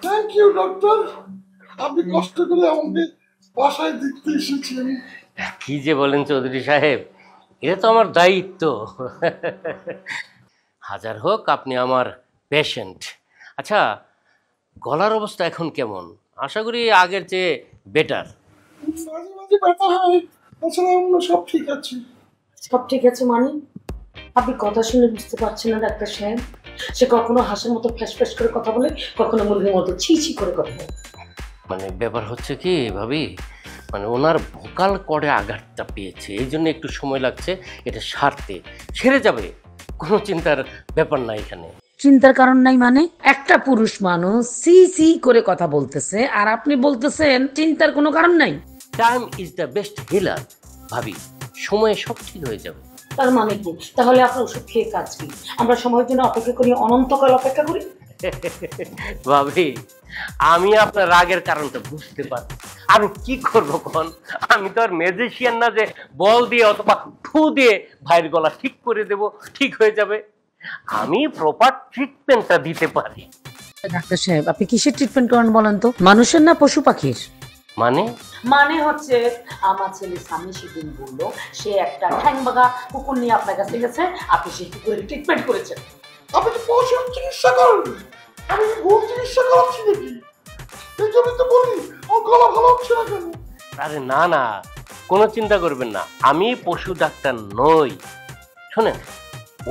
Thank you doctor, আপনি কষ্ট করে আমাকে বাসায় দেখতে এসেছেন। কি যে বলেন চৌধুরী সাহেব, এটা তো আমার দায়িত্ব। হাজার হোক আপনি আমার পেশেন্ট। আচ্ছা, গলার অবস্থা এখন কেমন? আশা করি আগের চেয়ে বেটার। মাঝে মাঝে ব্যথা হয়, তাছাড়া অন্য সব ঠিক আছে। সব ঠিক আছে মানে? আপনি কথা শুনে বুঝতে পারছেন না ডাক্তার সাহেব? সে কখনো হাসির মতো ফ্যাস ফ্যাস করে কথা বলে, কখনো মুরগির মতো ছি ছি করে কথা বলে। মানে ব্যাপার হচ্ছে কি ভাবি, মানে ওনার ভোকাল কর্ডে আঘাতটা পেয়েছে, এই জন্য একটু সময় লাগছে। এটা সারতে সেরে যাবে, কোনো চিন্তার ব্যাপার না এখানে। চিন্তার কারণ নাই মানে? একটা পুরুষ মানুষ সি সি করে কথা বলতেছে আর আপনি বলতেছেন চিন্তার কোনো কারণ নাই। Time is the best healer ভাবি, সময়ে সব ঠিক হয়ে যাবে। তার মানে কি? তাহলে আপনার ওষুধ খেয়ে কাজ কি? আমরা সময়ের জন্য অপেক্ষা করি, অনন্তকাল অপেক্ষা করি? ভাবি, আমি আপনার রাগের কারণটা বুঝতে পারি। আমি কি করবো কোন? আমি তো আর ম্যাজিশিয়ান না যে বল দিয়ে অথবা ফু দিয়ে ভাইয়ের গলা ঠিক করে দেব, ঠিক হয়ে যাবে। আমি প্রপার ট্রিটমেন্টটা দিতে পারি। ডাক্তার সাহেব, আপনি কিসের ট্রিটমেন্ট করেন বলেন তো? মানুষের না পশু পাখির? মানে মানে হচ্ছে আমার ছেলে স্বামী সেদিন বললো সে একটা ঠ্যাং বাগা কুকুর নিয়ে আপনার কাছে গেছে, আপনি সেই কুকুরের ট্রিটমেন্ট করেছেন। আপনি তো পশুর চিকিৎসা করেন, আমি কি ভুল চিকিৎসা করাচ্ছি নাকি? এই জন্যই তো বলি আমার গলা ভালো হচ্ছে না কেন। আরে না না, কোনো চিন্তা করবেন না, আমি পশু ডাক্তার নই। শোনেন,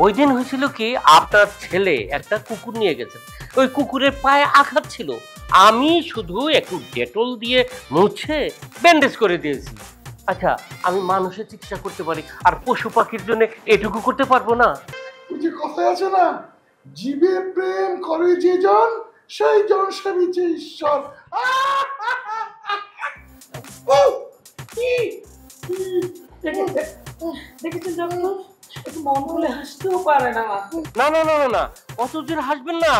ওই দিন হয়েছিল কি, আপনার ছেলে একটা কুকুর নিয়ে গেছেন, ওই কুকুরের পায়ে আঘাত ছিল, আমি শুধু একটু ডেটল দিয়ে মুছে ব্যান্ডেজ করে দিয়েছি। আচ্ছা, আমি মানুষের চিকিৎসা করতে পারি, আর পশু পাখির জন্য এটুকু করতে পারবো না? ওই যে কথায় আছে না, জীবে প্রেম করে যে জন সেই জন সেবিছে ঈশ্বর। দেখেছেন যখন একটু মন খুলে হাসতেও পারে না। না না না না না, অত জোরে হাসবেন না,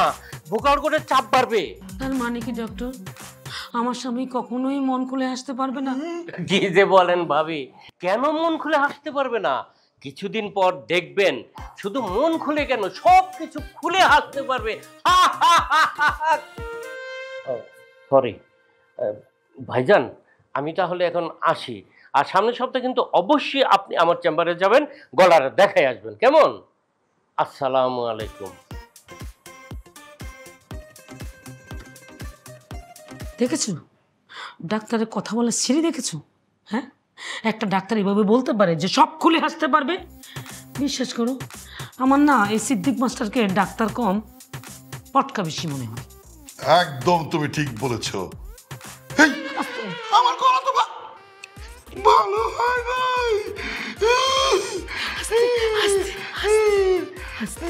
বোকার করে চাপ বাড়বে। তার মানে কি ডক্টর, আমার স্বামী কখনোই মন খুলে হাসতে পারবে না? কি যে বলেন ভাবি, কেন মন খুলে হাসতে পারবে না? কিছুদিন পর দেখবেন, শুধু মন খুলে কেন, সব কিছু খুলে হাসতে পারবে। সরি ভাইজান, আমি তাহলে এখন আসি। আর সামনের সপ্তাহে কিন্তু অবশ্যই আপনি আমার চেম্বারে যাবেন, গলার দেখাই আসবেন, কেমন? আসসালামু আলাইকুম। দেখেছো ডাক্তারের কথা বলা সিঁড়ি? দেখেছো? হ্যাঁ, একটা ডাক্তার এভাবে বলতে পারে যে সব খুলে হাসতে পারবে? বিশ্বাস করো, আমার না এই সিদ্দিক মাস্টারকে ডাক্তার কম পটকা বেশি মনে হয়। একদম তুমি ঠিক বলেছো। আমার গলা তো ভালো হয় নাই। আস্তে